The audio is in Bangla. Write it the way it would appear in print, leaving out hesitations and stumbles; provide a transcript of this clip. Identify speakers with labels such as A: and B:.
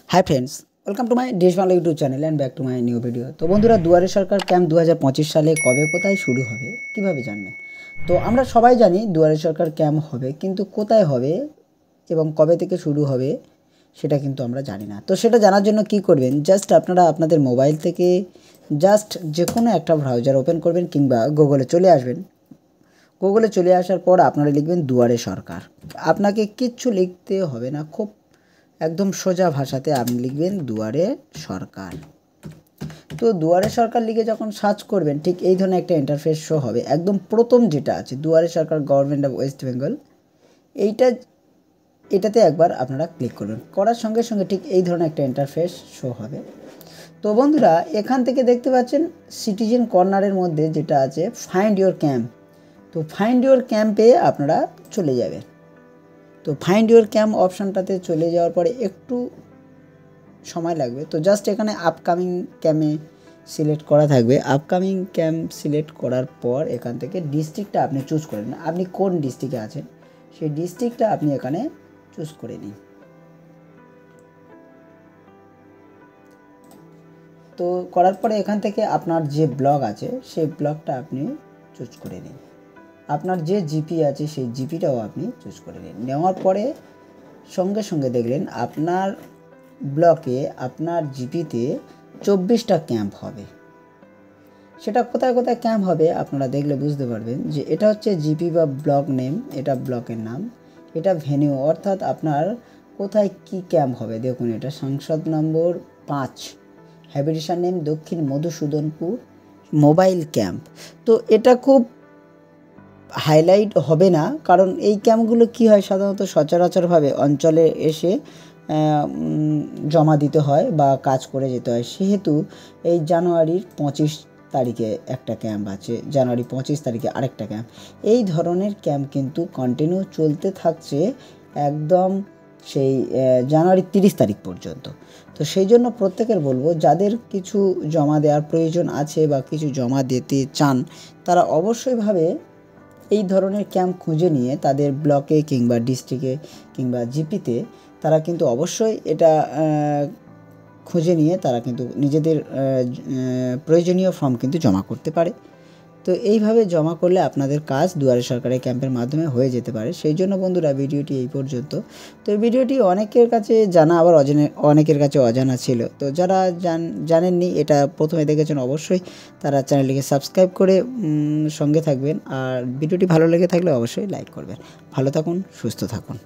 A: Hi friends, welcome to my Desh Bangla YouTube channel and back to my new video. तो बंधुरा दुआरे सरकार कैम्प 2025 साले कবে কোথায় শুরু হবে কিভাবে জানবেন? তো আমরা সবাই জানি দুয়ারে সরকার ক্যাম্প হবে, কিন্তু কোথায় হবে এবং কবে থেকে শুরু হবে সেটা কিন্তু আমরা জানি না। তো সেটা জানার জন্য কি করবেন, জাস্ট আপনারা আপনাদের মোবাইল থেকে জাস্ট যে কোনো একটা ব্রাউজার ওপেন করবেন কিংবা গুগলে চলে আসবেন। গুগলে চলে আসার পর আপনারা লিখবেন দুয়ারে সরকার। আপনাকে কিচ্ছু লিখতে হবে না, খুব একদম সোজা ভাষাতে আপনি লিখবেন দুয়ারে সরকার। তো দুয়ারে সরকার লিখে যখন সার্চ করবেন ঠিক এই ধরনের একটা ইন্টারফেস শো হবে। একদম প্রথম যেটা আছে দুয়ারে সরকার গভর্নমেন্ট অফ ওয়েস্ট বেঙ্গল, এটাতে একবার আপনারা ক্লিক করবেন। করার সঙ্গে সঙ্গে ঠিক এই ধরনের একটা ইন্টারফেস শো হবে। তো বন্ধুরা, এখান থেকে দেখতে পাচ্ছেন সিটিজেন কর্নারের মধ্যে যেটা আছে ফাইন্ড ইওর ক্যাম্প। তো ফাইন্ড ইওর ক্যাম্পে আপনারা চলে যাবেন। তো ফাইন্ড ইওর ক্যাম্প অপশানটাতে চলে যাওয়ার পরে একটু সময় লাগবে। তো জাস্ট এখানে আপকামিং ক্যাম্পে সিলেক্ট করা থাকবে। আপকামিং ক্যাম্প সিলেক্ট করার পর এখান থেকে ডিস্ট্রিক্টটা আপনি চুজ করে নিন। আপনি কোন ডিস্ট্রিক্টে আছেন সেই ডিস্ট্রিক্টটা আপনি এখানে চুজ করে নিন। তো করার পরে এখান থেকে আপনার যে ব্লক আছে সেই ব্লকটা আপনি চুজ করে নিন। আপনার যে জিপি আছে সেই জিপিটাও আপনি চুজ করে নিন। নেওয়ার পরে সঙ্গে সঙ্গে দেখলেন আপনার ব্লকে আপনার জিপিতে 24টা ক্যাম্প হবে। সেটা কোথায় কোথায় ক্যাম্প হবে আপনারা দেখলে বুঝতে পারবেন যে এটা হচ্ছে জিপি বা ব্লক নেম, এটা ব্লকের নাম, এটা ভেনিউ অর্থাৎ আপনার কোথায় কি ক্যাম্প হবে। দেখুন, এটা সংসদ নম্বর 5, হ্যাবিটেশন নেম দক্ষিণ মধুসূদনপুর, মোবাইল ক্যাম্প। তো এটা খুব হাইলাইট হবে না, কারণ এই ক্যাম্পগুলো কি হয় সাধারণত সচরাচরভাবে অঞ্চলে এসে জমা দিতে হয় বা কাজ করে যেতে হয়। সেহেতু এই জানুয়ারির 25 তারিখে একটা ক্যাম্প আছে, জানুয়ারি 25 তারিখে আরেকটা ক্যাম্প। এই ধরনের ক্যাম্প কিন্তু কন্টিনিউ চলতে থাকছে একদম সেই জানুয়ারি 30 তারিখ পর্যন্ত। তো সেই জন্য প্রত্যেকের বলবো, যাদের কিছু জমা দেওয়ার প্রয়োজন আছে বা কিছু জমা দিতে চান তারা অবশ্যইভাবে এই ধরনের ক্যাম্প খুঁজে নিয়ে তাদের ব্লকে কিংবা ডিস্ট্রিক্টে কিংবা জিপিতে তারা কিন্তু অবশ্যই এটা খুঁজে নিয়ে তারা কিন্তু নিজেদের প্রয়োজনীয় ফর্ম কিন্তু জমা করতে পারে। তো এইভাবে জমা করলে আপনাদের কাজ দুয়ারে সরকারের ক্যাম্পের মাধ্যমে হয়ে যেতে পারে। সেই জন্য বন্ধুরা ভিডিওটি এই পর্যন্ত। তো এই ভিডিওটি অনেকের কাছে জানা আবার অনেকের কাছে অজানা ছিল। তো যারা জানেননি, এটা প্রথমে দেখেছেন, অবশ্যই তারা চ্যানেলটিকে সাবস্ক্রাইব করে সঙ্গে থাকবেন। আর ভিডিওটি ভালো লেগে থাকলে অবশ্যই লাইক করবেন। ভালো থাকুন, সুস্থ থাকুন।